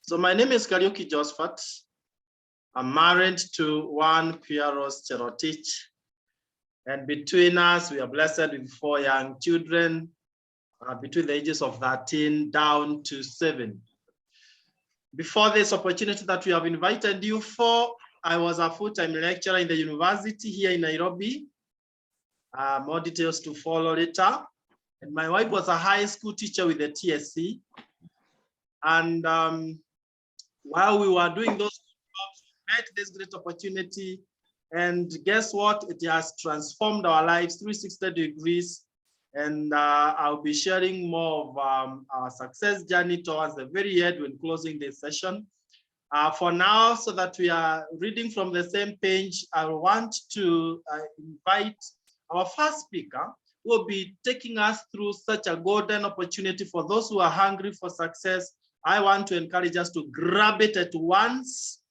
So my name is Kariuki Josephat. I'm married to one Pieros Cherotich. And between us, we are blessed with 4 young children between the ages of 13 down to 7. Before this opportunity that we have invited you for, I was a full-time lecturer in the university here in Nairobi. More details to follow later. And my wife was a high school teacher with the TSC. And while we were doing those jobs, we met this great opportunity. And guess what? It has transformed our lives 360 degrees. And I'll be sharing more of our success journey towards the very end when closing this session. For now, so that we are reading from the same page, I want to invite our first speaker, who will be taking us through such a golden opportunity for those who are hungry for success. I want to encourage us to grab it at once.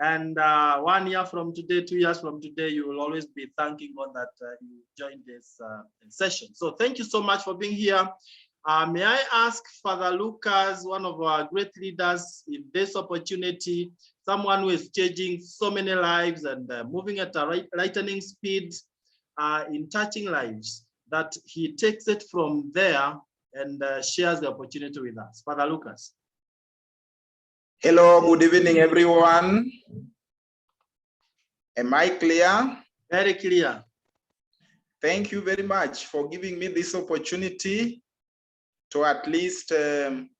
And 1 year from today, 2 years from today, you will always be thanking God that you joined this session. So thank you so much for being here. May I ask Father Lucas, one of our great leaders in this opportunity, someone who is changing so many lives and moving at a lightning speed in touching lives, that he takes it from there and shares the opportunity with us. Father Lucas. Hello, good evening, everyone. Am I clear? Very clear. Thank you very much for giving me this opportunity to at least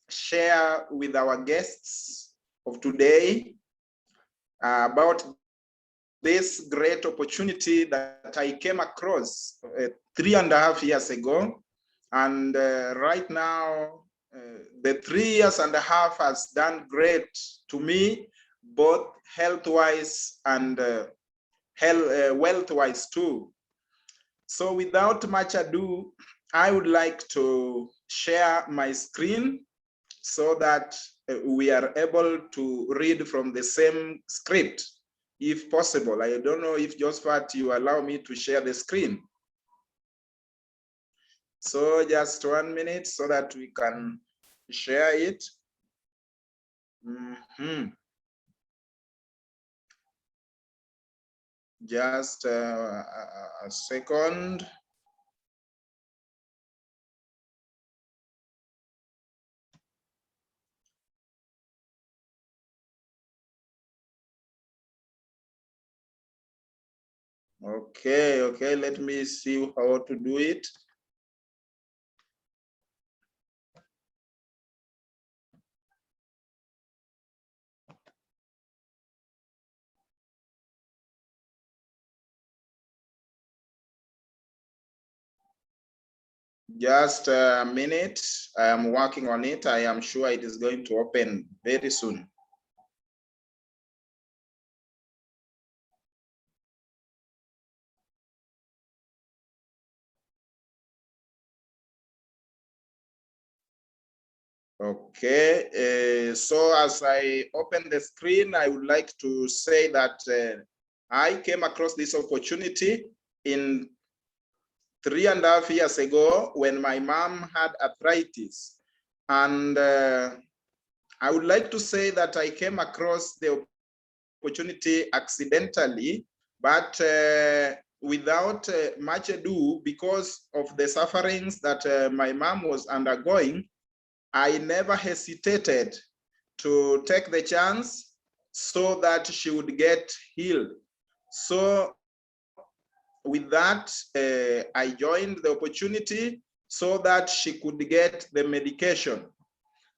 share with our guests of today about this great opportunity that I came across 3.5 years ago. And right now, the 3.5 years has done great to me, both health-wise and wealth-wise too. So without much ado, I would like to share my screen so that we are able to read from the same script, if possible. I don't know if Josephat, you allow me to share the screen. So just 1 minute so that we can share it. Just a second. Okay, let me see how to do it. Just a minute. I am working on it. I am sure it is going to open very soon. Okay, so as I open the screen, I would like to say that I came across this opportunity in 3.5 years ago when my mom had arthritis. And I would like to say that I came across the opportunity accidentally, but without much ado, because of the sufferings that my mom was undergoing. I never hesitated to take the chance so that she would get healed. So with that, I joined the opportunity so that she could get the medication.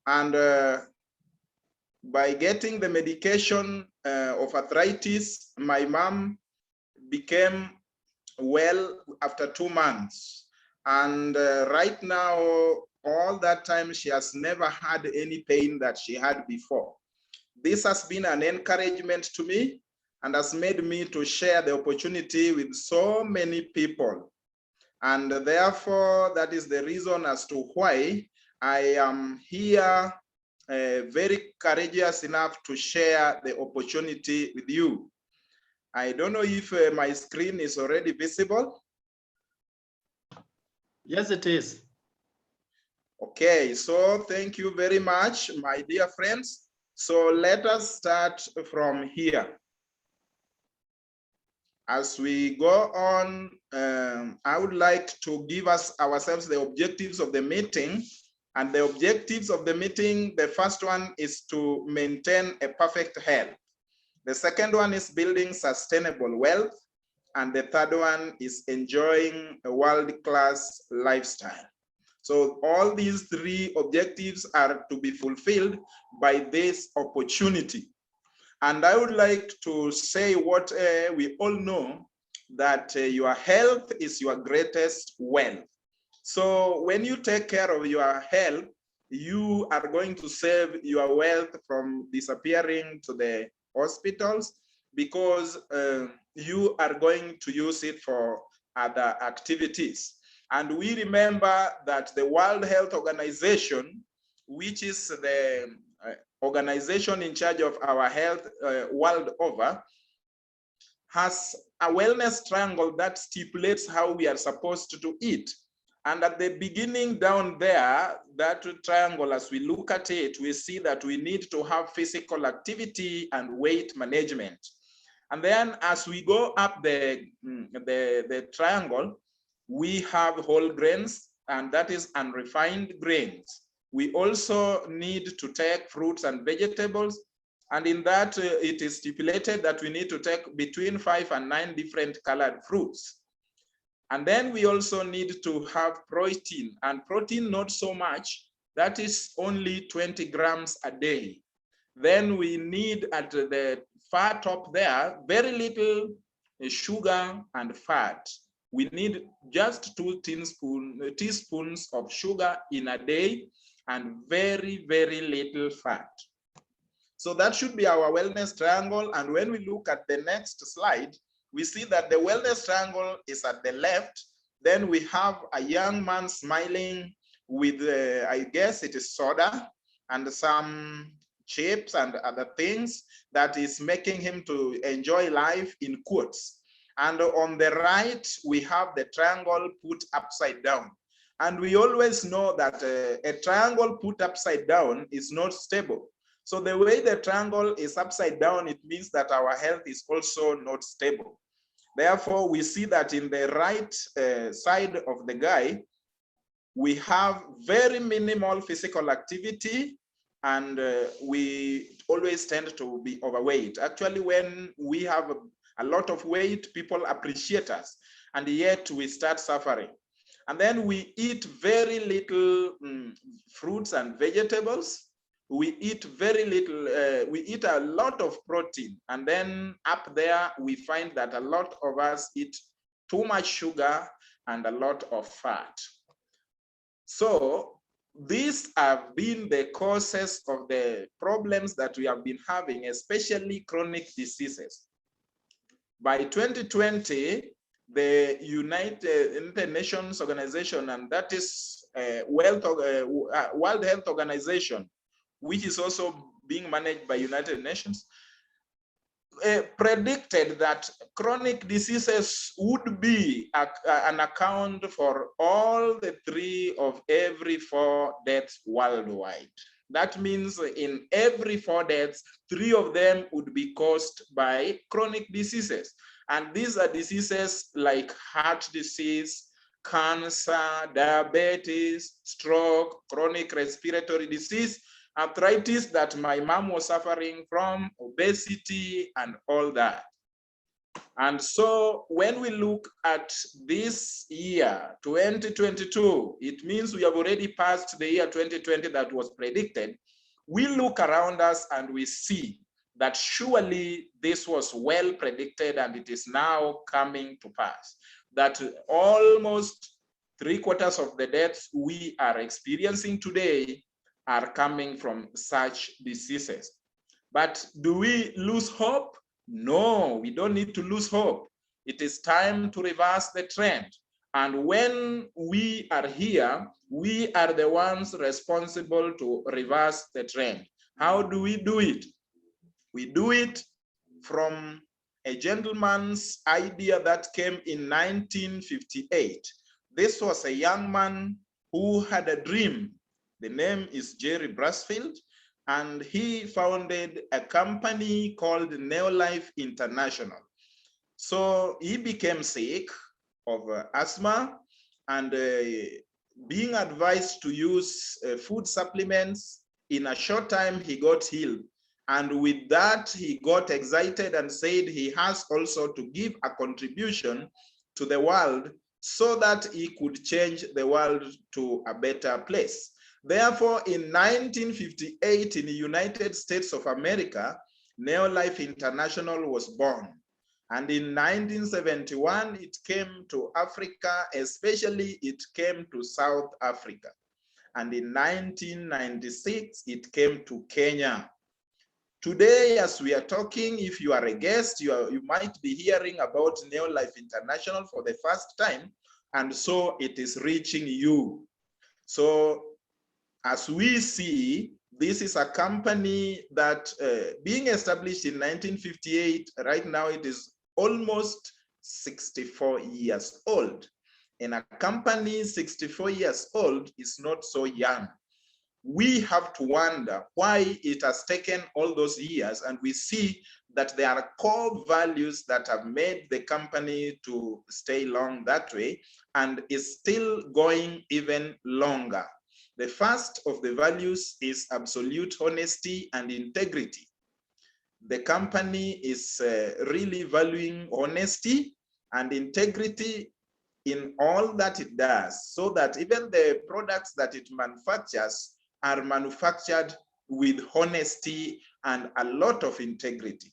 And by getting the medication of arthritis, my mom became well after 2 months. And right now, all that time, she has never had any pain that she had before. This has been an encouragement to me and has made me to share the opportunity with so many people. And therefore, that is the reason as to why I am here very courageous enough to share the opportunity with you. I don't know if my screen is already visible. Yes, it is. Okay, so thank you very much, my dear friends. So let us start from here. As we go on, I would like to give ourselves the objectives of the meeting. And the objectives of the meeting, the first one is to maintain a perfect health. The second one is building sustainable wealth. And the third one is enjoying a world-class lifestyle. So all these three objectives are to be fulfilled by this opportunity. And I would like to say what we all know, that your health is your greatest wealth. So when you take care of your health, you are going to save your wealth from disappearing to the hospitals, because you are going to use it for other activities. And we remember that the World Health Organization, which is the organization in charge of our health world over, has a wellness triangle that stipulates how we are supposed to eat. And at the beginning down there, that triangle, as we look at it, we see that we need to have physical activity and weight management. And then as we go up the triangle, we have whole grains, and that is unrefined grains. We also need to take fruits and vegetables. And in that, it is stipulated that we need to take between 5 and 9 different colored fruits. And then we also need to have protein, and protein not so much, that is only 20 grams a day. Then we need at the far top there, very little sugar and fat. We need just 2 teaspoons of sugar in a day, and very, very little fat. So that should be our wellness triangle. And when we look at the next slide, we see that the wellness triangle is at the left. Then we have a young man smiling with, I guess it is soda and some chips and other things that is making him to enjoy life in quotes. And on the right, we have the triangle put upside down. And we always know that a triangle put upside down is not stable. So the way the triangle is upside down, it means that our health is also not stable. Therefore, we see that in the right side of the guy, we have very minimal physical activity, and we always tend to be overweight. Actually, when we have a lot of weight, people appreciate us, and yet we start suffering. And then we eat very little fruits and vegetables. We eat very little, we eat a lot of protein. And then up there, we find that a lot of us eat too much sugar and a lot of fat. So these have been the causes of the problems that we have been having, especially chronic diseases. By 2020, the United Nations Organization, and that is World Health Organization, which is also being managed by United Nations, predicted that chronic diseases would be an account for all the 3 of every 4 deaths worldwide. That means in every 4 deaths, 3 of them would be caused by chronic diseases. And these are diseases like heart disease, cancer, diabetes, stroke, chronic respiratory disease, arthritis that my mom was suffering from, obesity, and all that. And so when we look at this year, 2022, it means we have already passed the year 2020 that was predicted. We look around us and we see that surely this was well predicted, and it is now coming to pass. That almost 3/4 of the deaths we are experiencing today are coming from such diseases. But do we lose hope? No, we don't need to lose hope. It is time to reverse the trend. And when we are here, we are the ones responsible to reverse the trend. How do we do it? We do it from a gentleman's idea that came in 1958. This was a young man who had a dream. The name is Jerry Brasfield. and he founded a company called Neolife International. So he became sick of asthma, and being advised to use food supplements, in a short time he got healed. And with that, he got excited and said he has also to give a contribution to the world so that he could change the world to a better place. Therefore, in 1958, in the United States of America, Neolife International was born. And in 1971, it came to Africa, especially it came to South Africa. And in 1996, it came to Kenya. Today, as we are talking, if you are a guest, you might be hearing about Neolife International for the first time, and so it is reaching you. So as we see, this is a company that being established in 1958, right now it is almost 64 years old. And a company 64 years old is not so young. We have to wonder why it has taken all those years, and we see that there are core values that have made the company to stay long that way and is still going even longer. The first of the values is absolute honesty and integrity. The company is really valuing honesty and integrity in all that it does, so that even the products that it manufactures are manufactured with honesty and a lot of integrity.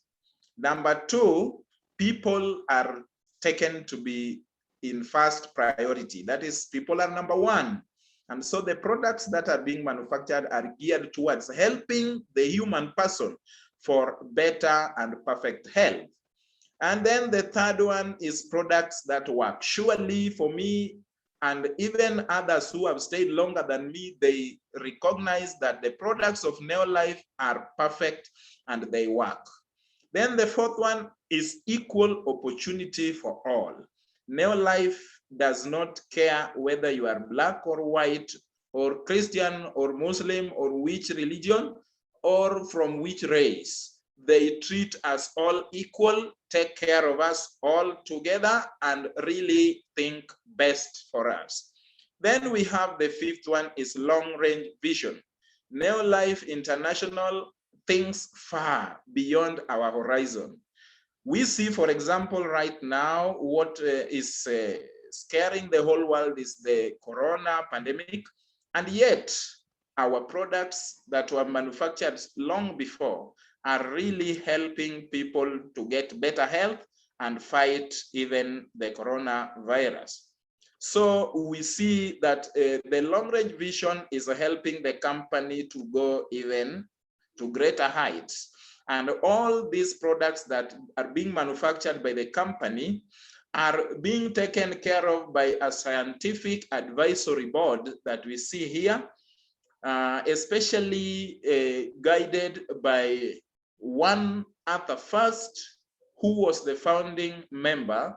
Number two, people are taken to be in first priority. That is, people are number one. And so the products that are being manufactured are geared towards helping the human person for better and perfect health. And then the third one is products that work. Surely for me and even others who have stayed longer than me, they recognize that the products of Neolife are perfect and they work. Then the fourth one is equal opportunity for all. Neolife does not care whether you are black or white or Christian or Muslim or which religion or from which race. They treat us all equal, take care of us all together, and really think best for us. Then we have the fifth one is long-range vision. Neolife International thinks far beyond our horizon. We see, for example, right now, what is scaring the whole world is the corona pandemic, and yet our products that were manufactured long before are really helping people to get better health and fight even the coronavirus. So we see that the long-range vision is helping the company to go even to greater heights. And all these products that are being manufactured by the company are being taken care of by a scientific advisory board that we see here, especially guided by one Arthur First, who was the founding member.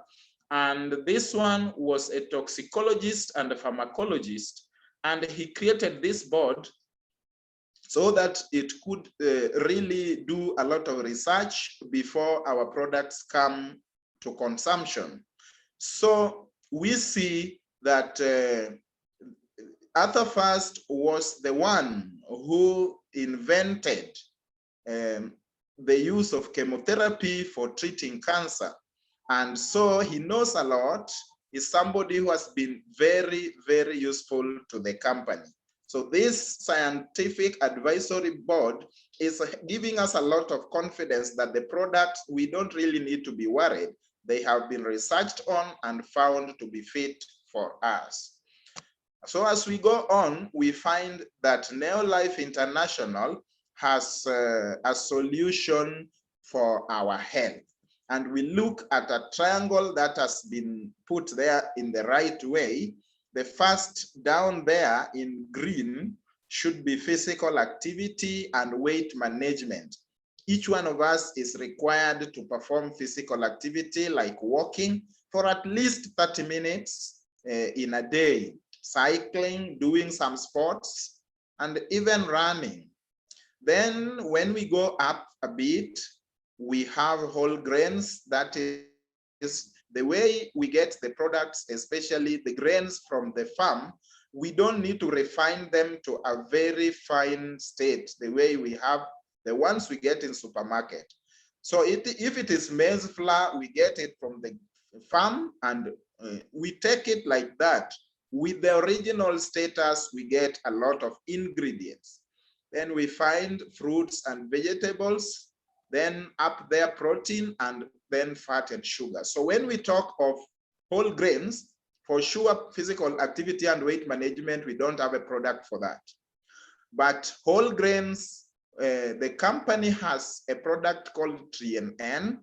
And this one was a toxicologist and a pharmacologist. And he created this board so that it could really do a lot of research before our products come to consumption. So we see that Arthur First was the one who invented the use of chemotherapy for treating cancer. And so he knows a lot, is somebody who has been very, very useful to the company. So this scientific advisory board is giving us a lot of confidence that the products, we don't really need to be worried. They have been researched on and found to be fit for us. So as we go on, we find that Neolife International has a solution for our health. And we look at a triangle that has been put there in the right way. The first down there in green should be physical activity and weight management. Each one of us is required to perform physical activity like walking for at least 30 minutes in a day, cycling, doing some sports, and even running. Then when we go up a bit, we have whole grains. That is the way we get the products, especially the grains from the farm. We don't need to refine them to a very fine state, the way we have the ones we get in supermarket. So if it is maize flour, we get it from the farm and we take it like that. With the original status, we get a lot of ingredients. Then we find fruits and vegetables, then up there protein, and then fat and sugar. So when we talk of whole grains, for sure, physical activity and weight management, we don't have a product for that. But whole grains, the company has a product called 3NN.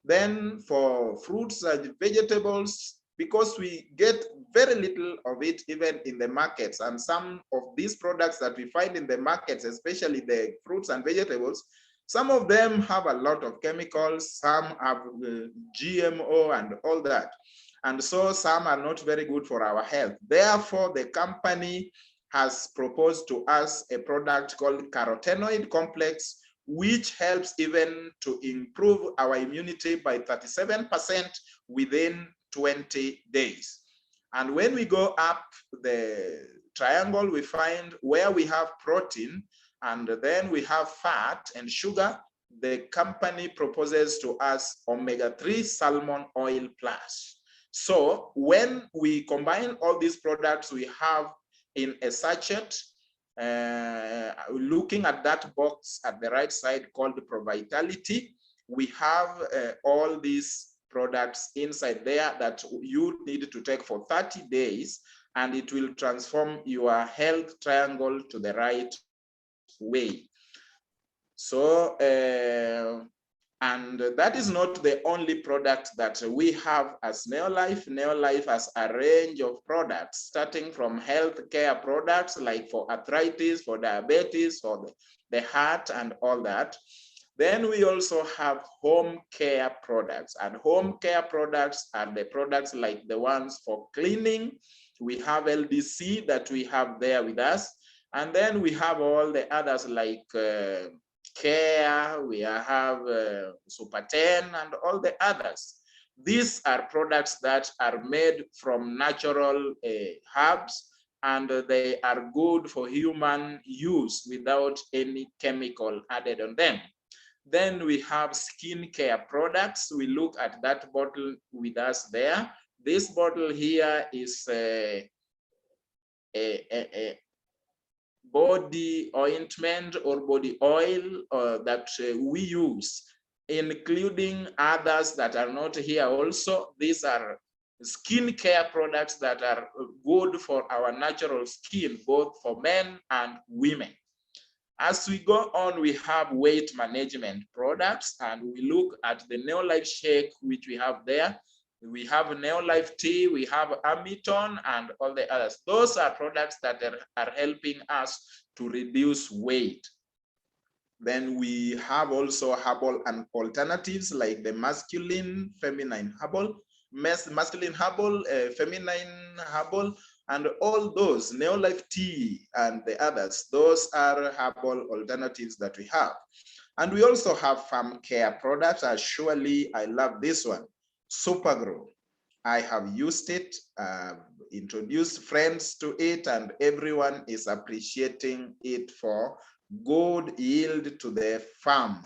Then for fruits and vegetables, because we get very little of it even in the markets, and some of these products that we find in the markets, especially the fruits and vegetables, some of them have a lot of chemicals, some have GMO and all that. And so some are not very good for our health. Therefore, the company has proposed to us a product called carotenoid complex, which helps even to improve our immunity by 37% within 20 days. And when we go up the triangle, we find where we have protein and then we have fat and sugar. The company proposes to us omega-3 salmon oil plus. So when we combine all these products we have in a sachet, looking at that box at the right side called Provitality, we have all these products inside there that you need to take for 30 days, and it will transform your health triangle to the right way. So, and that is not the only product that we have as Neolife. Neolife has a range of products, starting from healthcare products like for arthritis, for diabetes, for the heart and all that. Then we also have home care products, and home care products are the products like the ones for cleaning. We have LDC that we have there with us. And then we have all the others like Care, we have Super 10 and all the others. These are products that are made from natural herbs, and they are good for human use without any chemical added on them. Then we have skincare products. We look at that bottle with us there. This bottle here is a body ointment or body oil that we use, including others that are not here also. These are skincare products that are good for our natural skin, both for men and women. As we go on, we have weight management products, and we look at the Neolife Shake, which we have there. We have Neolife Tea, we have SANDTON, and all the others. Those are products that are helping us to reduce weight. Then we have also herbal and alternatives like the masculine, feminine herbal, masculine herbal, feminine herbal, and all those, Neolife Tea and the others. Those are herbal alternatives that we have. And we also have farm care products. Surely I love this one, Supergrow. I have used it, introduced friends to it, and everyone is appreciating it for good yield to the farm.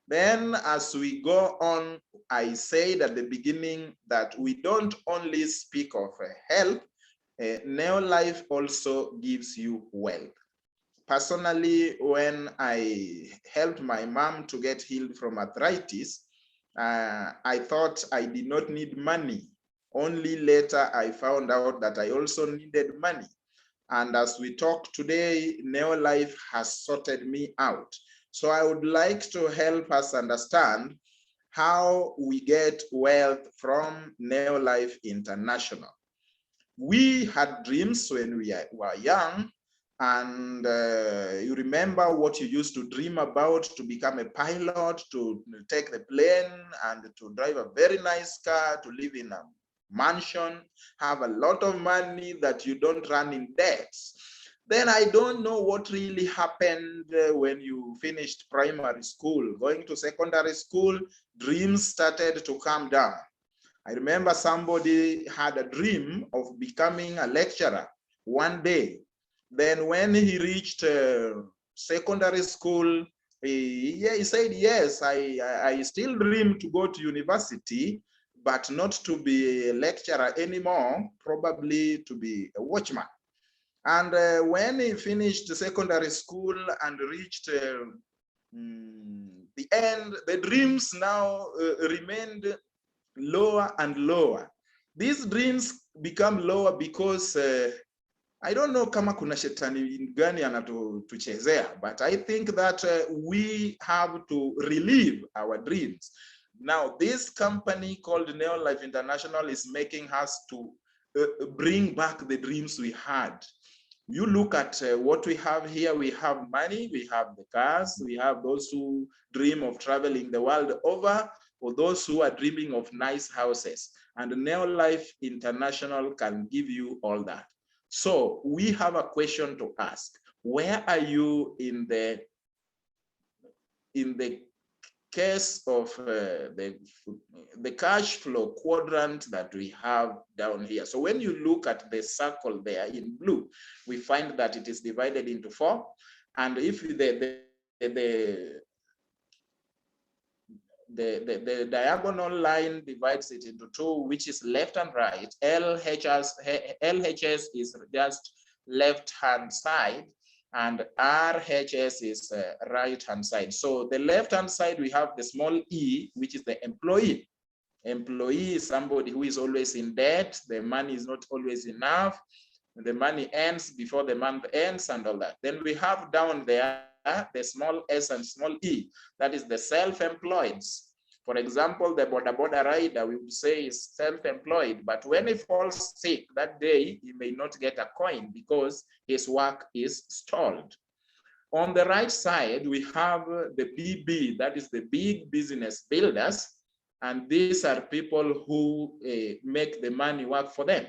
Then as we go on, I said at the beginning that we don't only speak of health, Neolife also gives you wealth. Personally, when I helped my mom to get healed from arthritis, I thought I did not need money. Only later I found out that I also needed money. And as we talk today, Neolife has sorted me out. So I would like to help us understand how we get wealth from Neolife International. We had dreams when we were young, and you remember what you used to dream about: to become a pilot, to take the plane, and to drive a very nice car, to live in a mansion, have a lot of money that you don't run in debts. Then I don't know what really happened when you finished primary school. Going to secondary school, dreams started to come down. I remember somebody had a dream of becoming a lecturer one day. Then when he reached secondary school, he said, yes, I still dream to go to university, but not to be a lecturer anymore, probably to be a watchman. And when he finished secondary school and reached the end, the dreams now remained lower and lower. These dreams become lower because I don't know kama kuna shetani gani anatuchezea, but I think that we have to relive our dreams. Now, this company called Neo Life International is making us to bring back the dreams we had. You look at what we have here. We have money, we have the cars, we have those who dream of traveling the world over, or those who are dreaming of nice houses. And Neo Life International can give you all that. So we have a question to ask. Where are you in the case of the cash flow quadrant that we have down here? So when you look at the circle there in blue, we find that it is divided into 4. And if the diagonal line divides it into 2, which is left and right, LHS is just left-hand side, and RHS is right-hand side. So the left-hand side, we have the small e, which is the employee. Employee is somebody who is always in debt. The money is not always enough. The money ends before the month ends and all that. Then we have down there the small s and small e, that is the self-employed. For example, the border rider, we would say, is self-employed, but when he falls sick that day, he may not get a coin because his work is stalled. On the right side, we have the BB, that is the big business builders, and these are people who make the money work for them.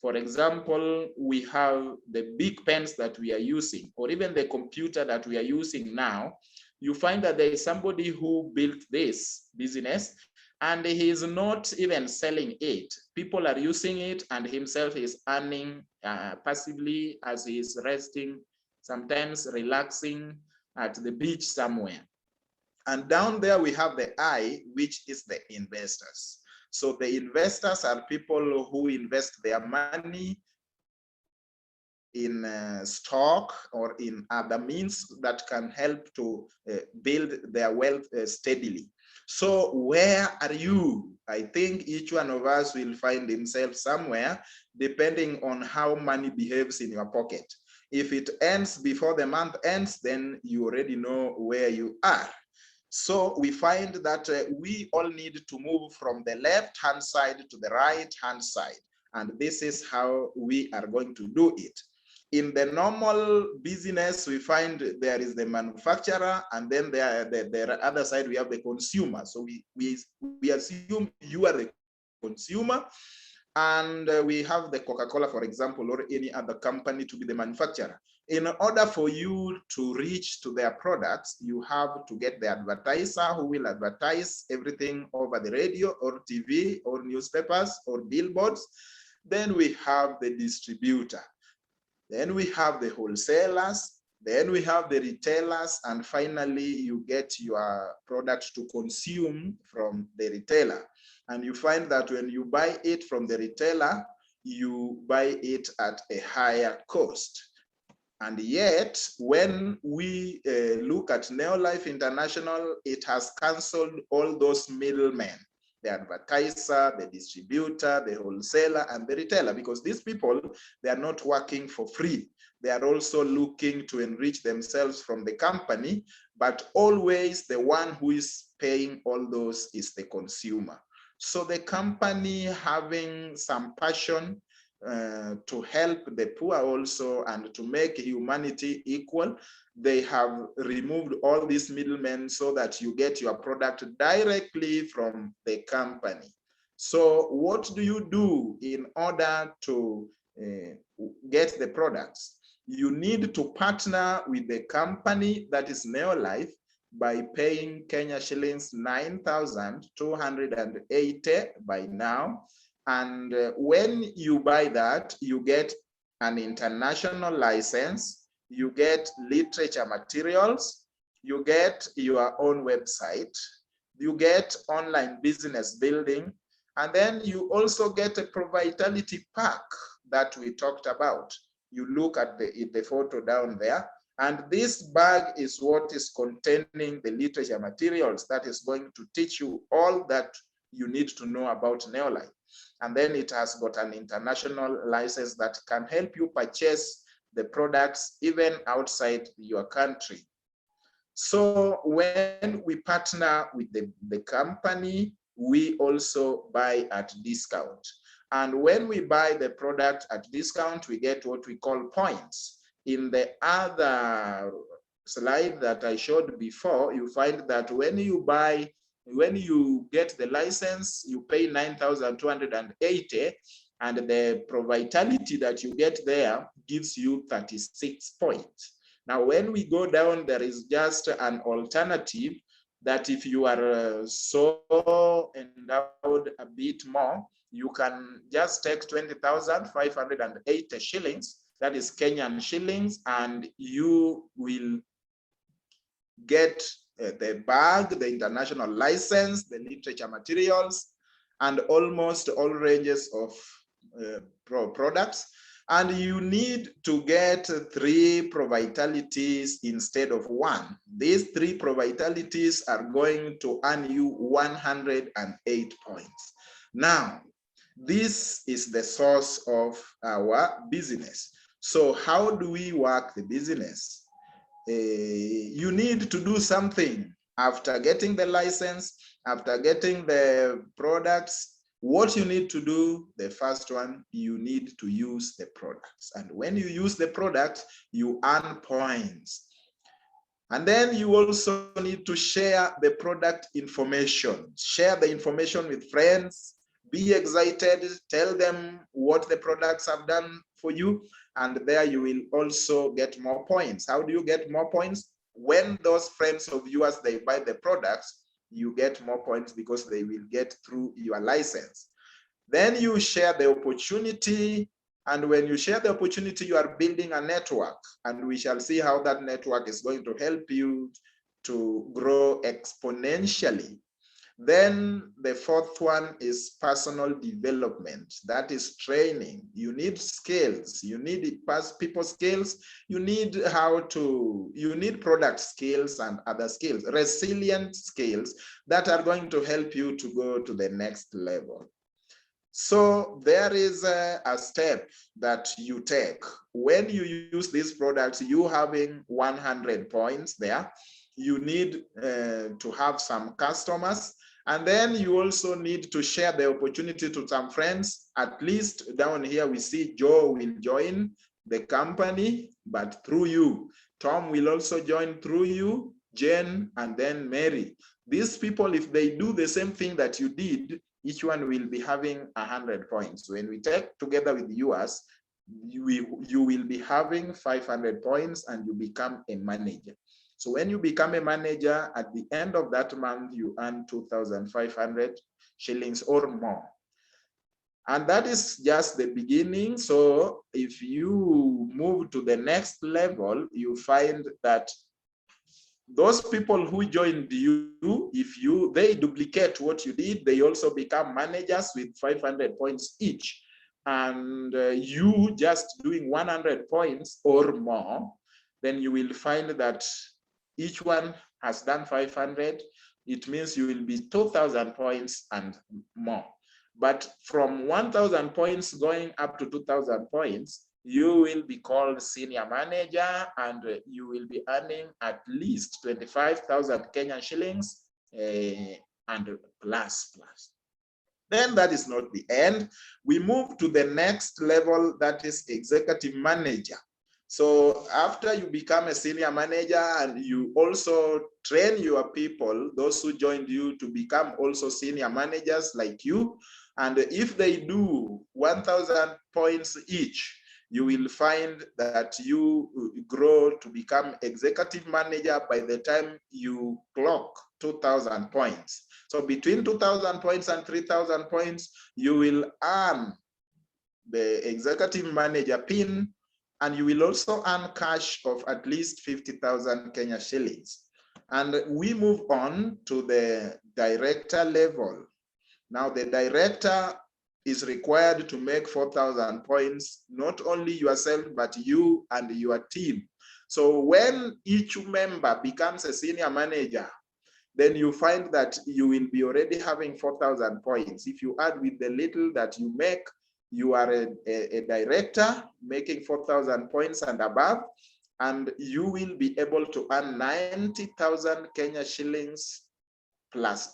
For example, we have the big pens that we are using, or even the computer that we are using now. You find that there is somebody who built this business and he is not even selling it. People are using it and himself is earning passively as he is resting, sometimes relaxing at the beach somewhere. And down there we have the I, which is the investors. So the investors are people who invest their money in stock or in other means that can help to build their wealth steadily. So where are you? I think each one of us will find himself somewhere, depending on how money behaves in your pocket. If it ends before the month ends, then you already know where you are. So we find that we all need to move from the left-hand side to the right-hand side. And this is how we are going to do it. In the normal business, we find there is the manufacturer, and then the other side, we have the consumer. So we assume you are the consumer, and we have the Coca-Cola, for example, or any other company to be the manufacturer. In order for you to reach to their products, you have to get the advertiser who will advertise everything over the radio or TV or newspapers or billboards. Then we have the distributor. Then we have the wholesalers. Then we have the retailers. And finally, you get your product to consume from the retailer. And you find that when you buy it from the retailer, you buy it at a higher cost. And yet, when we look at Neo Life International, it has canceled all those middlemen, the advertiser, the distributor, the wholesaler, and the retailer, because these people, they are not working for free. They are also looking to enrich themselves from the company, but always the one who is paying all those is the consumer. So the company having some passion to help the poor also and to make humanity equal, they have removed all these middlemen so that you get your product directly from the company. So what do you do in order to get the products? you need to partner with the company that is Neolife by paying Kenya shillings 9,280 by now. And when you buy that, you get an international license, you get literature materials, you get your own website, you get online business building, and then you also get a Provitality pack that we talked about. You look at the photo down there, and this bag is what is containing the literature materials that is going to teach you all that you need to know about Neolife. And then it has got an international license that can help you purchase the products even outside your country. So when we partner with the company, we also buy at discount. And when we buy the product at discount, we get what we call points. In the other slide that I showed before, you find that when you get the license, you pay 9,280, and the Provitality that you get there gives you 36 points. Now, when we go down, there is just an alternative that if you are so endowed a bit more, you can just take 20,580 shillings, that is Kenyan shillings, and you will get the bag, the international license, the literature materials, and almost all ranges of products. And you need to get 3 Provitalities instead of 1. These 3 Provitalities are going to earn you 108 points. Now, this is the source of our business. So how do we work the business? You need to do something after getting the license, after getting the products. What you need to do, the first one, you need to use the products. And when you use the product, you earn points. And then you also need to share the product information. Share the information with friends. Be excited. Tell them what the products have done for you. And there you will also get more points. How do you get more points? When those friends of yours, they buy the products, you get more points because they will get through your license. Then you share the opportunity. And when you share the opportunity, you are building a network. And we shall see how that network is going to help you to grow exponentially. Then the fourth one is personal development. That is training. You need skills. You need people skills. You need product skills and other skills, resilient skills that are going to help you to go to the next level. So there is a step that you take. When you use these products, you having 100 points there, you need to have some customers. And then you also need to share the opportunity to some friends. At least down here, we see Joe will join the company, but through you. Tom will also join through you, Jen, and then Mary. These people, if they do the same thing that you did, each one will be having 100 points. When we take together with yours, you will be having 500 points and you become a manager. So when you become a manager, at the end of that month, you earn 2,500 shillings or more. And that is just the beginning. So if you move to the next level, you find that those people who joined you, they duplicate what you did, they also become managers with 500 points each. And you just doing 100 points or more, then you will find that each one has done 500. It means you will be 2,000 points and more. But from 1,000 points going up to 2,000 points, you will be called senior manager and you will be earning at least 25,000 Kenyan shillings and plus. Then that is not the end. We move to the next level, that is executive manager. So after you become a senior manager and you also train your people, those who joined you, to become also senior managers like you. And if they do 1,000 points each, you will find that you grow to become executive manager by the time you clock 2,000 points. So between 2,000 points and 3,000 points, you will earn the executive manager pin, and you will also earn cash of at least 50,000 Kenya shillings. And we move on to the director level. Now the director is required to make 4,000 points, not only yourself, but you and your team. So when each member becomes a senior manager, then you find that you will be already having 4,000 points. If you add with the little that you make, you are a director making 4,000 points and above, and you will be able to earn 90,000 Kenya shillings plus.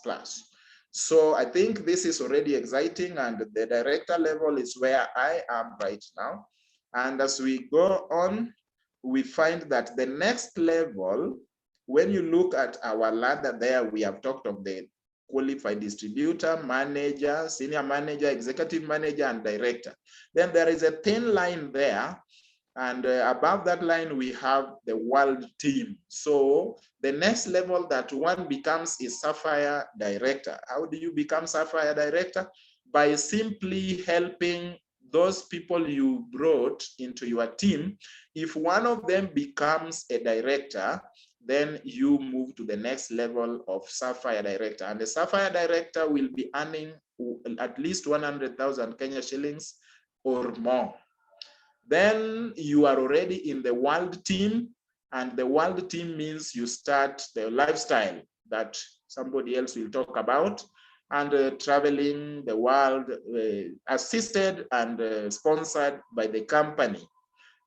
So I think this is already exciting, and the director level is where I am right now. And as we go on, we find that the next level, when you look at our ladder there, we have talked of the qualified distributor, manager, senior manager, executive manager, and director. Then there is a thin line there, and above that line, we have the world team. So the next level that one becomes is Sapphire Director. How do you become Sapphire Director? By simply helping those people you brought into your team. If one of them becomes a director, then you move to the next level of Sapphire Director. And the Sapphire Director will be earning at least 100,000 Kenya shillings or more. Then you are already in the world team, and the world team means you start the lifestyle that somebody else will talk about, and traveling the world, assisted and sponsored by the company.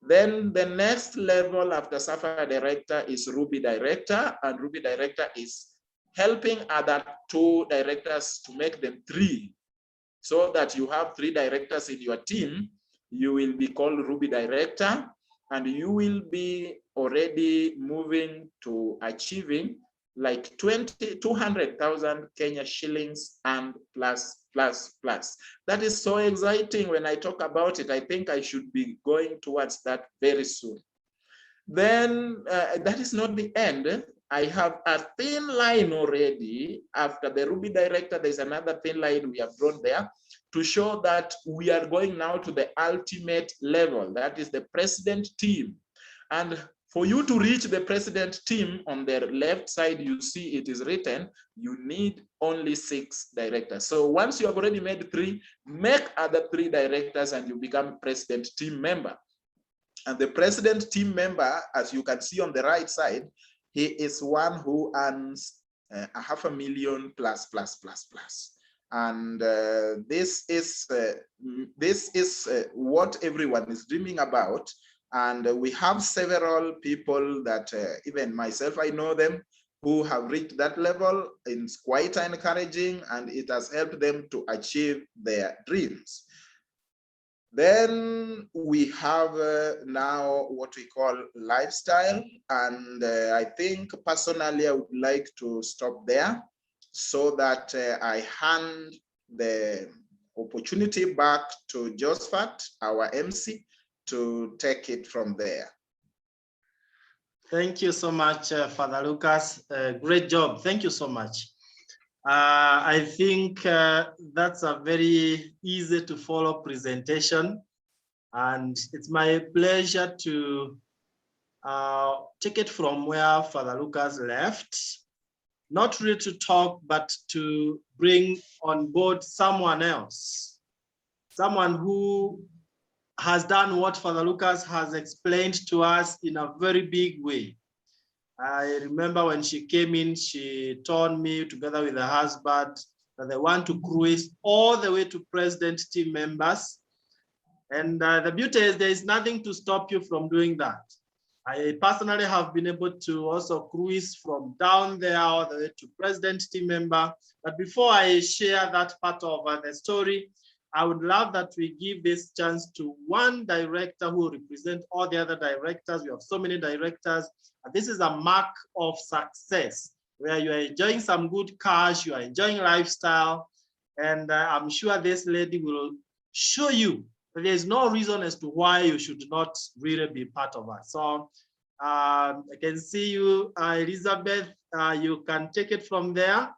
Then the next level after Sapphire Director is Ruby Director, and Ruby Director is helping other 2 directors to make them 3, so that you have 3 directors in your team. You will be called Ruby Director, and you will be already moving to achieving like 200,000 Kenya shillings and plus. That is so exciting. When I talk about it, I think I should be going towards that very soon. Then that is not the end. I have a thin line already. After the Ruby Director, there's another thin line we have drawn there to show that we are going now to the ultimate level. That is the president team. And for you to reach the president team, on the left side, you see it is written, you need only 6 directors. So once you have already made 3, make other 3 directors and you become president team member. And the president team member, as you can see on the right side, he is one who earns 500,000 plus. And this is what everyone is dreaming about. And we have several people that even myself, I know them, who have reached that level. It's quite encouraging, and it has helped them to achieve their dreams. Then we have now what we call lifestyle. And I think personally, I would like to stop there so that I hand the opportunity back to Josephat, our MC, to take it from there. Thank you so much, Father Lucas. Great job. Thank you so much. I think that's a very easy to follow presentation, and it's my pleasure to take it from where Father Lucas left, not really to talk, but to bring on board someone else, someone who has done what Father Lucas has explained to us in a very big way. I remember when she came in, she told me together with her husband that they want to cruise all the way to president team members. And the beauty is there is nothing to stop you from doing that. I personally have been able to also cruise from down there all the way to president team member. But before I share that part of the story, I would love that we give this chance to one director who represents all the other directors. We have so many directors. And this is a mark of success, where you are enjoying some good cash, you are enjoying lifestyle. And I'm sure this lady will show you there is no reason as to why you should not really be part of us. So I can see you, Elizabeth. You can take it from there.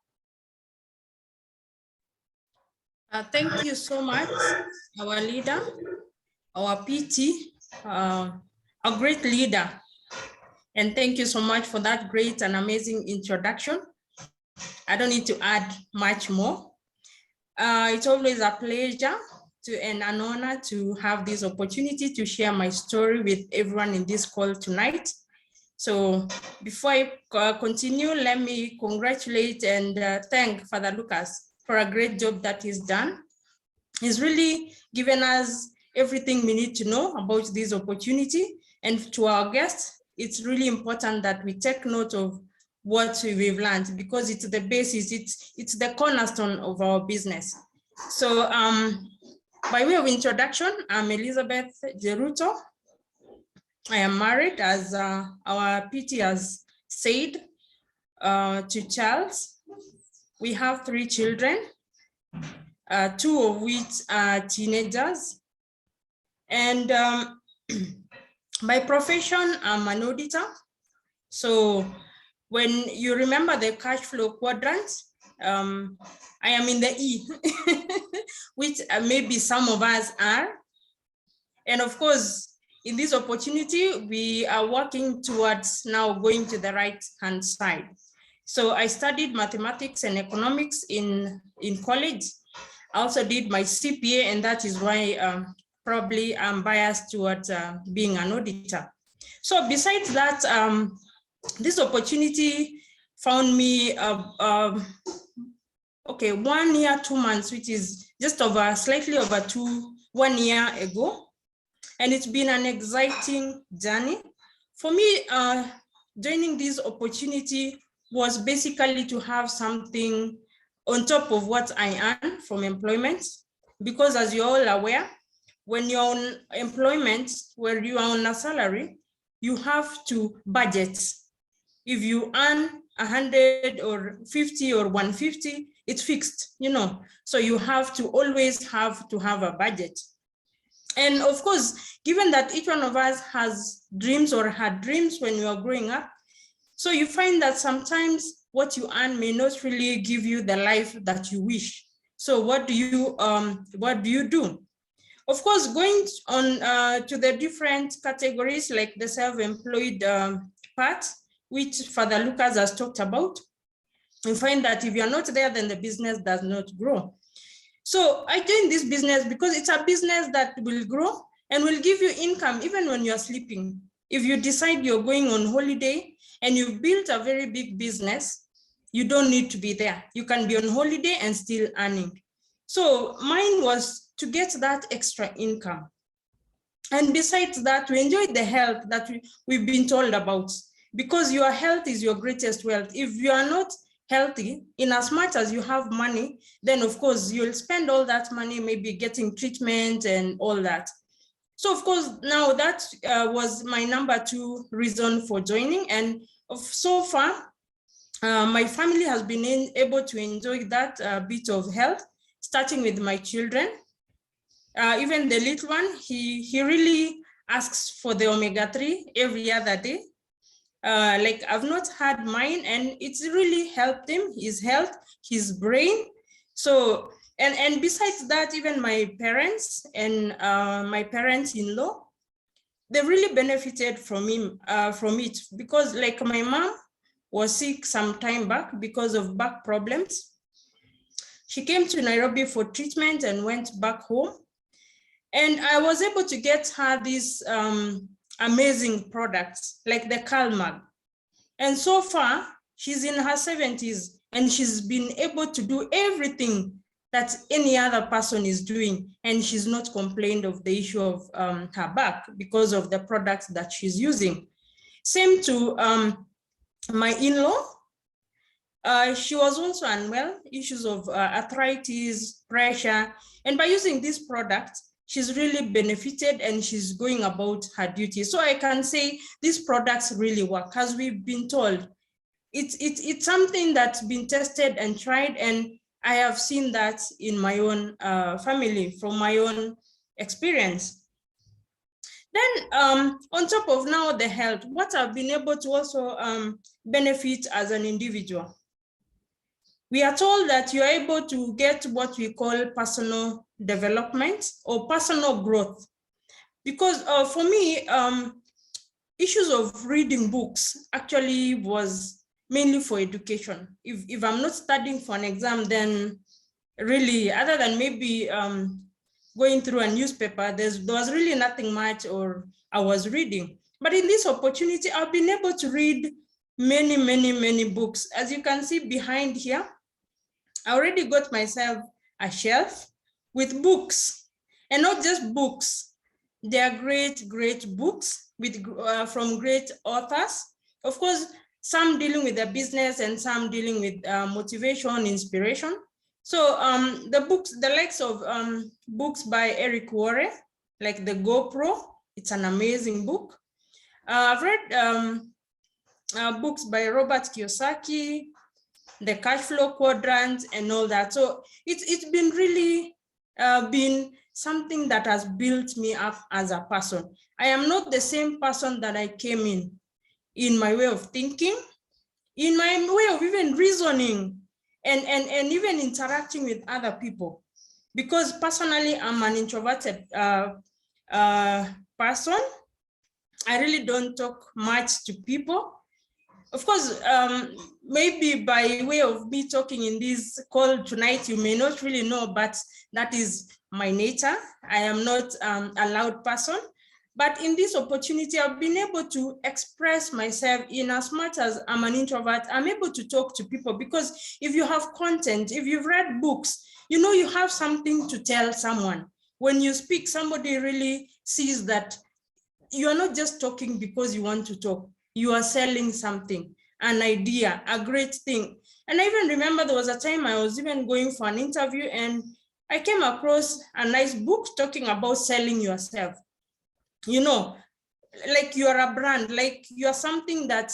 Thank you so much, our leader, our PT, a great leader. And thank you so much for that great and amazing introduction. I don't need to add much more. It's always a pleasure and an honor to have this opportunity to share my story with everyone in this call tonight. So before I continue, let me congratulate and thank Father Lucas for a great job that he's done. He's really given us everything we need to know about this opportunity. And to our guests, it's really important that we take note of what we've learned, because it's the basis, it's the cornerstone of our business. So by way of introduction, I'm Elizabeth Jeruto. I am married, as our PT has said, to Charles. We have 3 children, 2 of which are teenagers. And by profession, I'm an auditor. So when you remember the cash flow quadrant, I am in the E, which maybe some of us are. And of course, in this opportunity, we are working towards now going to the right-hand side. So I studied mathematics and economics in college. I also did my CPA, and that is why probably I'm biased towards being an auditor. So besides that, this opportunity found me, 1 year, 2 months, which is just over, slightly over 1 year ago. And it's been an exciting journey. For me, joining this opportunity was basically to have something on top of what I earn from employment. Because as you're all aware, when you're on employment, where you are on a salary, you have to budget. If you earn 100 or 50 or 150, it's fixed, you know. So you have to always have a budget. And of course, given that each one of us has dreams or had dreams when we were growing up, so you find that sometimes what you earn may not really give you the life that you wish. So what do you do? Of course, going on to the different categories, like the self-employed part, which Father Lucas has talked about, you find that if you're not there, then the business does not grow. So I joined this business because it's a business that will grow and will give you income even when you're sleeping. If you decide you're going on holiday and you've built a very big business, you don't need to be there. You can be on holiday and still earning. So mine was to get that extra income. And besides that, we enjoy the health that we've been told about, because your health is your greatest wealth. If you are not healthy, in as much as you have money, then of course you'll spend all that money maybe getting treatment and all that. So of course, now that was my number 2 reason for joining. And so far, my family has been able to enjoy that bit of health, starting with my children. Even the little one, he really asks for the omega-3 every other day. Like I've not had mine, and it's really helped him, his health, his brain. So, and besides that, even my parents and my parents-in-law, they really benefited from it, because like my mom was sick some time back because of back problems. She came to Nairobi for treatment and went back home. And I was able to get her these amazing products like the CalMag. And so far, she's in her 70s and she's been able to do everything that any other person is doing. And she's not complained of the issue of her back because of the products that she's using. Same to my in-law. She was also unwell, issues of arthritis, pressure. And by using this product, she's really benefited and she's going about her duty. So I can say these products really work, as we've been told. It's something that's been tested and tried, and I have seen that in my own family, from my own experience. Then on top of now the health, what I've been able to also benefit as an individual. We are told that you are able to get what we call personal development or personal growth. Because for me, issues of reading books actually was mainly for education. If I'm not studying for an exam, then really, other than maybe going through a newspaper, there was really nothing much or I was reading. But in this opportunity, I've been able to read many, many, many books. As you can see behind here, I already got myself a shelf with books, and not just books. They are great, great books with from great authors. Of course, some dealing with their business and some dealing with motivation, inspiration. So the books, the likes of books by Eric Worre, like The GoPro, it's an amazing book. I've read books by Robert Kiyosaki, The Cash Flow Quadrant and all that. So it's been really been something that has built me up as a person. I am not the same person that I came in my way of thinking, in my way of even reasoning and even interacting with other people. Because personally, I'm an introverted person. I really don't talk much to people. Of course, maybe by way of me talking in this call tonight, you may not really know, but that is my nature. I am not a loud person. But in this opportunity, I've been able to express myself in as much as I'm an introvert. I'm able to talk to people because if you have content, if you've read books, you know you have something to tell someone. When you speak, somebody really sees that you are not just talking because you want to talk. You are selling something, an idea, a great thing. And I even remember there was a time I was even going for an interview and I came across a nice book talking about selling yourself. You know, like you are a brand, like you are something that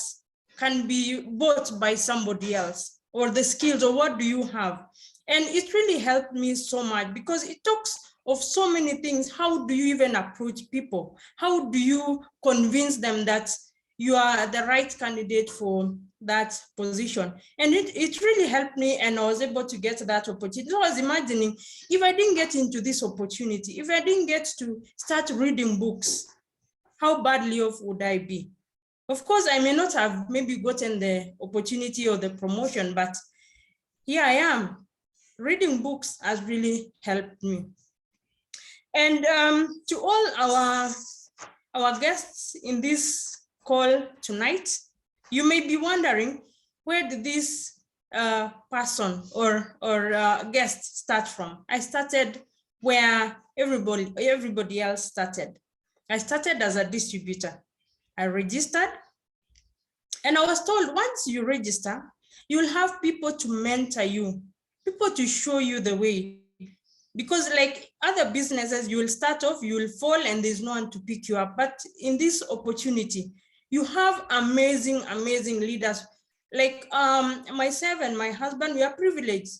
can be bought by somebody else, or the skills, or what do you have? And it really helped me so much because it talks of so many things. How do you even approach people? How do you convince them that you are the right candidate for that position? And it really helped me, and I was able to get that opportunity. So I was imagining, if I didn't get into this opportunity, if I didn't get to start reading books, how badly off would I be? Of course, I may not have maybe gotten the opportunity or the promotion, but here I am. Reading books has really helped me. And to all our guests in this call tonight, you may be wondering, where did this person or guest start from? I started where everybody else started. I started as a distributor. I registered, and I was told once you register, you'll have people to mentor you, people to show you the way. Because like other businesses, you will start off, you will fall, and there's no one to pick you up. But in this opportunity, you have amazing, amazing leaders. Like myself and my husband, we are privileged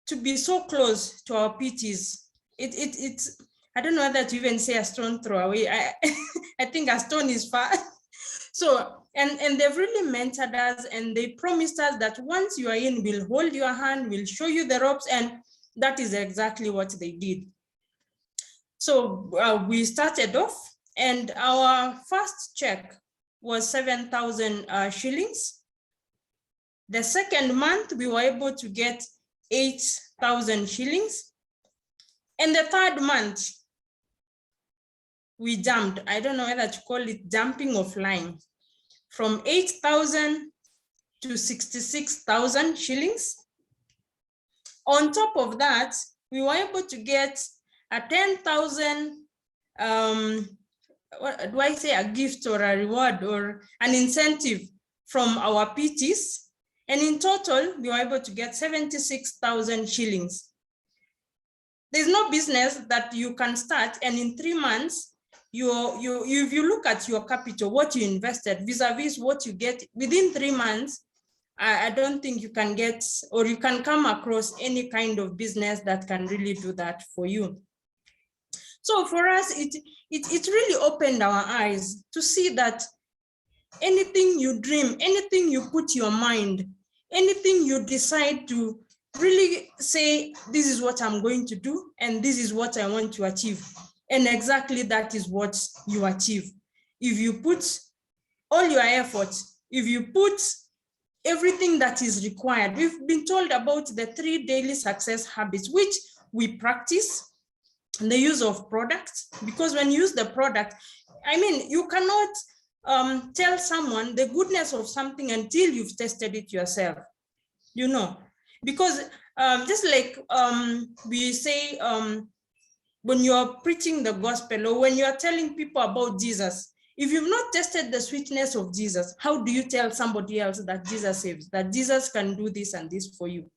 to be so close to our PTs. It's I don't know whether to even say a stone throw away. I think a stone is far. So, and they've really mentored us, and they promised us that once you are in, we'll hold your hand, we'll show you the ropes, and that is exactly what they did. So we started off, and our first check was 7,000 shillings. The second month, we were able to get 8,000 shillings. And the third month, we jumped. I don't know whether to call it jumping or flying, from 8,000 to 66,000 shillings. On top of that, we were able to get a 10,000, what do I say, a gift or a reward or an incentive from our PTs. And in total, we were able to get 76,000 shillings. There's no business that you can start, and in 3 months, if you look at your capital, what you invested vis-a-vis what you get within 3 months, I don't think you can get, or you can come across any kind of business that can really do that for you. So for us, it really opened our eyes to see that anything you dream, anything you put your mind, anything you decide to really say, this is what I'm going to do, and this is what I want to achieve. And exactly that is what you achieve. If you put all your effort, if you put everything that is required. We've been told about the 3 daily success habits, which we practice, the use of products, because when you use the product, I mean, you cannot tell someone the goodness of something until you've tested it yourself, you know, because just like we say, when you're preaching the gospel or when you're telling people about Jesus, if you've not tested the sweetness of Jesus, how do you tell somebody else that Jesus saves, that Jesus can do this and this for you?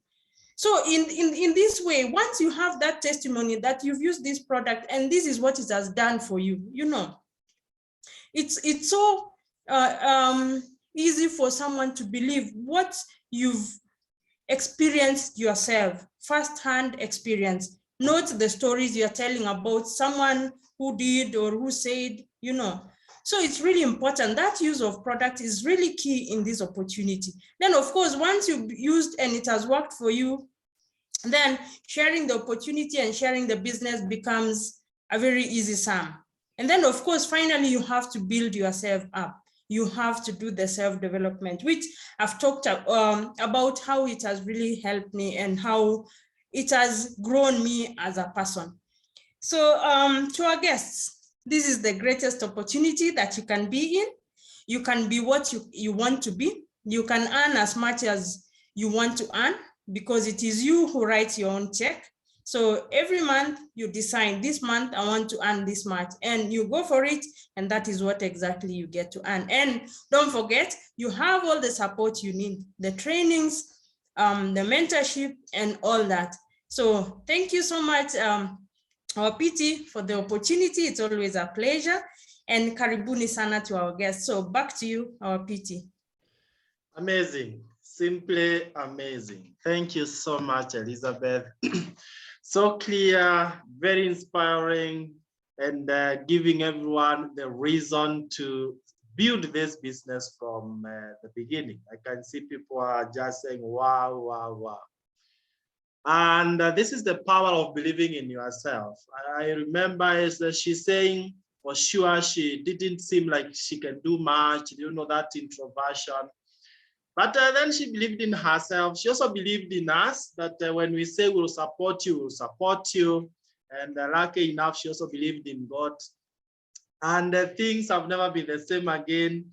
So in this way, once you have that testimony that you've used this product and this is what it has done for you, you know, it's so easy for someone to believe what you've experienced yourself, first-hand experience, not the stories you're telling about someone who did or who said, you know. So it's really important. That use of product is really key in this opportunity. Then of course, once you've used and it has worked for you, then sharing the opportunity and sharing the business becomes a very easy sum. And then of course, finally, you have to build yourself up. You have to do the self-development, which I've talked about how it has really helped me and how it has grown me as a person. So to our guests, this is the greatest opportunity that you can be in. You can be what you want to be. You can earn as much as you want to earn because it is you who writes your own check. So every month you decide, this month I want to earn this much, and you go for it, and that is what exactly you get to earn. And don't forget, you have all the support you need, the trainings, the mentorship, and all that. So thank you so much, our PT, for the opportunity. It's always a pleasure. And karibuni sana to our guests. So back to you, our PT. Amazing, simply amazing. Thank you so much, Elizabeth. So clear, very inspiring, and giving everyone the reason to build this business from the beginning. I can see people are just saying, wow, wow, wow. And this is the power of believing in yourself. I remember she's saying, for sure, she didn't seem like she can do much, you know, that introversion. But then she believed in herself. She also believed in us, that when we say we'll support you, we'll support you. And lucky enough, she also believed in God. And things have never been the same again.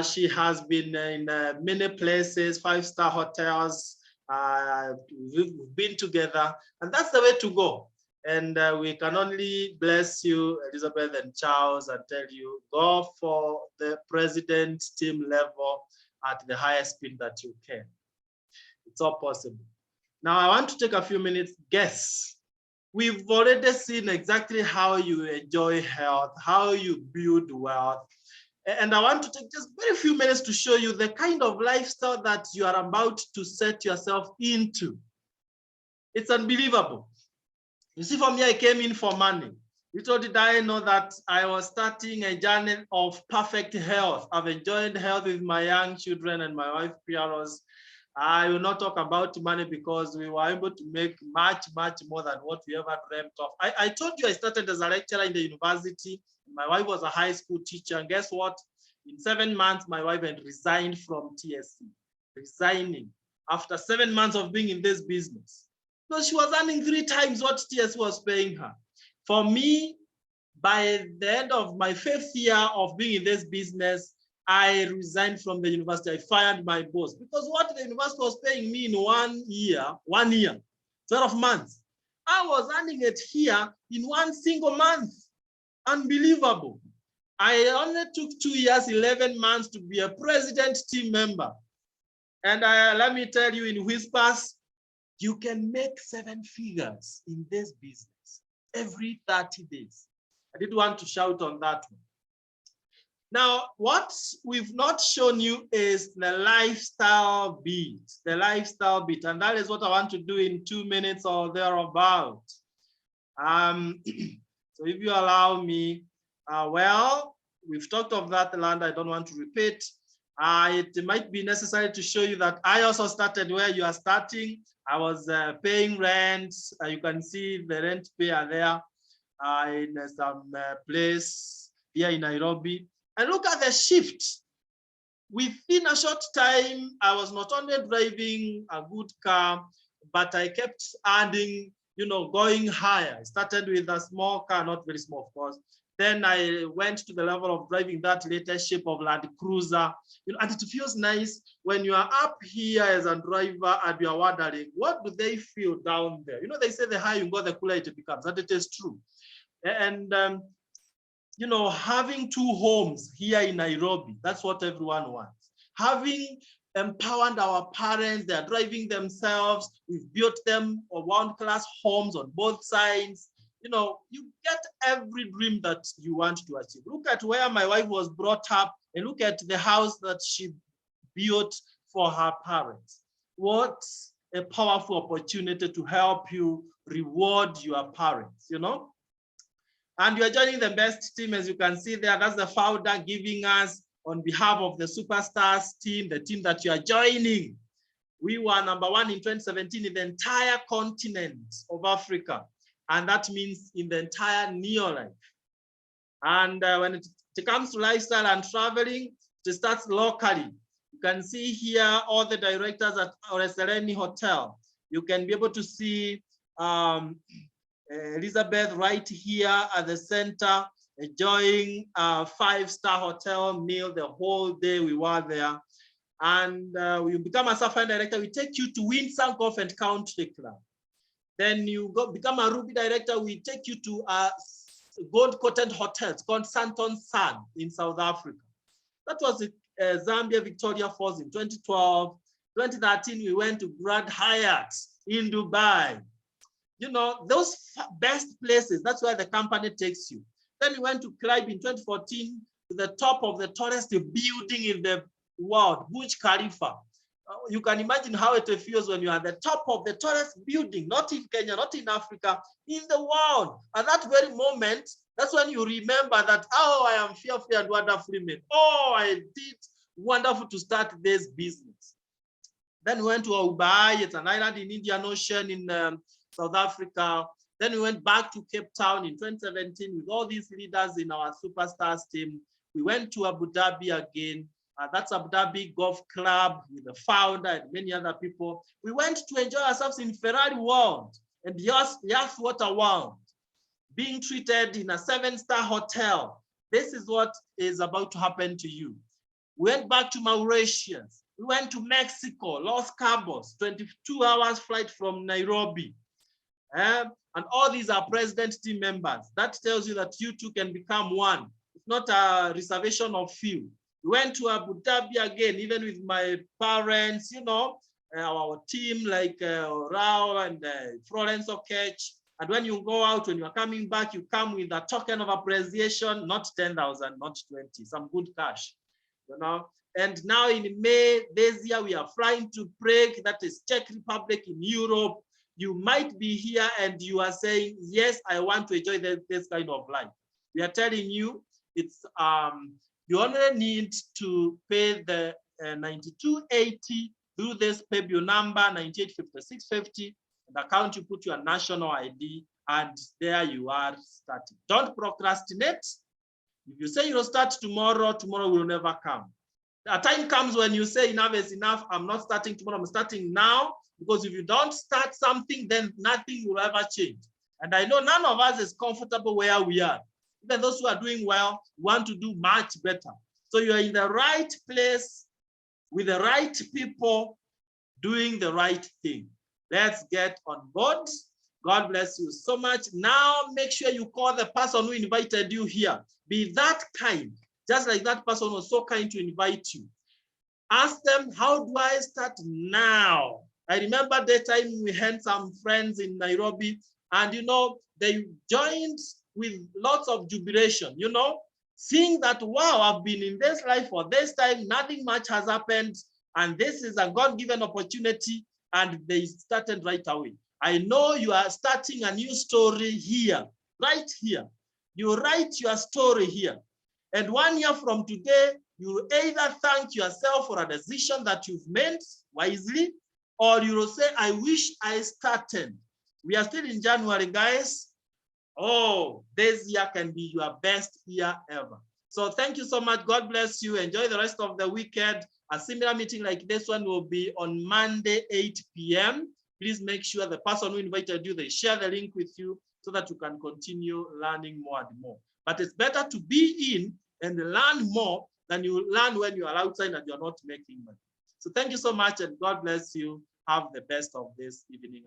She has been in many places, 5-star hotels. We've been together, and that's the way to go. And we can only bless you, Elizabeth and Charles, and tell you, go for the president team level at the highest speed that you can. It's all possible. Now, I want to take a few minutes. Guess, we've already seen exactly how you enjoy health, how you build wealth. And I want to take just very few minutes to show you the kind of lifestyle that you are about to set yourself into. It's unbelievable. You see, for me, I came in for money. Little did I know that I was starting a journey of perfect health. I've enjoyed health with my young children and my wife, Piaros. I will not talk about money because we were able to make much, much more than what we ever dreamt of. I told you I started as a lecturer in the university. My wife was a high school teacher. And guess what? In 7 months, my wife had resigned from TSC, resigning after 7 months of being in this business. So she was earning 3 times what TSC was paying her. For me, by the end of my 5th year of being in this business, I resigned from the university. I fired my boss because what the university was paying me in 1 year, 12 months, I was earning it here in 1 single month. Unbelievable. I only took 2 years, 11 months to be a president team member. And let me tell you in whispers, you can make 7 figures in this business every 30 days. I did want to shout on that one. Now, what we've not shown you is the lifestyle bit, and that is what I want to do in 2 minutes or thereabout. So So if you allow me, well, we've talked of that land. I don't want to repeat. It might be necessary to show you that I also started where you are starting. I was paying rent. You can see the rent payer there in some place here in Nairobi. And look at the shift. Within a short time, I was not only driving a good car, but I kept adding, going higher. I started with a small car, not very small, of course. Then I went to the level of driving that latest shape of Land Cruiser. And it feels nice when you are up here as a driver and you are wondering, what do they feel down there? They say the higher you go, the cooler it becomes. That it is true. And having two homes here in Nairobi, that's what everyone wants. Having empowered our parents, they're driving themselves. We've built them one-class homes on both sides. You get every dream that you want to achieve. Look at where my wife was brought up and look at the house that she built for her parents. What a powerful opportunity to help you reward your parents, And you're joining the best team, as you can see there. That's the founder giving us on behalf of the Superstars team, the team that you are joining. We were #1 in 2017 in the entire continent of Africa. And that means in the entire neo-life. And when it comes to lifestyle and traveling, it starts locally. You can see here all the directors at Sereni Hotel. You can be able to see Elizabeth right here at the center, enjoying a 5-star hotel meal the whole day we were there. And we become a Sapphire director, we take you to Windsor Golf and Country Club. Then you become a Ruby director, we take you to a gold-coated hotel. It's called SANDTON in South Africa. That was Zambia, Victoria Falls in 2012. 2013, we went to Grand Hyatt in Dubai. Those best places, that's where the company takes you. Then we went to climb in 2014 to the top of the tallest building in the world, Burj Khalifa. You can imagine how it feels when you are at the top of the tallest building, not in Kenya, not in Africa, in the world. At that very moment, that's when you remember that, oh, I am fearfully and wonderfully made. Oh, I did wonderful to start this business. Then we went to Ubai, it's an island in Indian Ocean in South Africa. Then we went back to Cape Town in 2017 with all these leaders in our Superstars team. We went to Abu Dhabi again. That's Abu Dhabi Golf Club with the founder and many other people. We went to enjoy ourselves in Ferrari World and Yacht Water World, being treated in a 7-star hotel. This is what is about to happen to you. We went back to Mauritius. We went to Mexico, Los Cabos, 22 hours flight from Nairobi. And all these are president team members. That tells you that you too can become one. It's not a reservation of few. We went to Abu Dhabi again, even with my parents, our team like Rao and Florence Okech. And when you go out, when you're coming back, you come with a token of appreciation, not 10,000, not 20, some good cash, And now in May, this year, we are flying to Prague, that is Czech Republic in Europe. You might be here and you are saying, yes, I want to enjoy this kind of life. We are telling you, it's you only need to pay the 9280 through this pay bill number 985650. The account, you put your national ID, and there you are starting. Don't procrastinate. If you say you'll start tomorrow, tomorrow will never come. A time comes when you say enough is enough. I'm not starting tomorrow, I'm starting now. Because if you don't start something, then nothing will ever change. And I know none of us is comfortable where we are. Even those who are doing well want to do much better. So you are in the right place with the right people doing the right thing. Let's get on board. God bless you so much. Now make sure you call the person who invited you here. Be that kind, just like that person was so kind to invite you. Ask them, how do I start now? I remember that time we had some friends in Nairobi, and they joined with lots of jubilation, seeing that, wow, I've been in this life for this time, nothing much has happened, and this is a God-given opportunity, and they started right away. I know you are starting a new story here, right here. You write your story here. And 1 year from today, you will either thank yourself for a decision that you've made wisely, or you will say, I wish I started. We are still in January, guys. Oh, this year can be your best year ever. So thank you so much. God bless you. Enjoy the rest of the weekend. A similar meeting like this one will be on Monday, 8 p.m. Please make sure the person who invited you, they share the link with you so that you can continue learning more and more. But it's better to be in and learn more than you learn when you are outside and you're not making money. So thank you so much and God bless you. Have the best of this evening.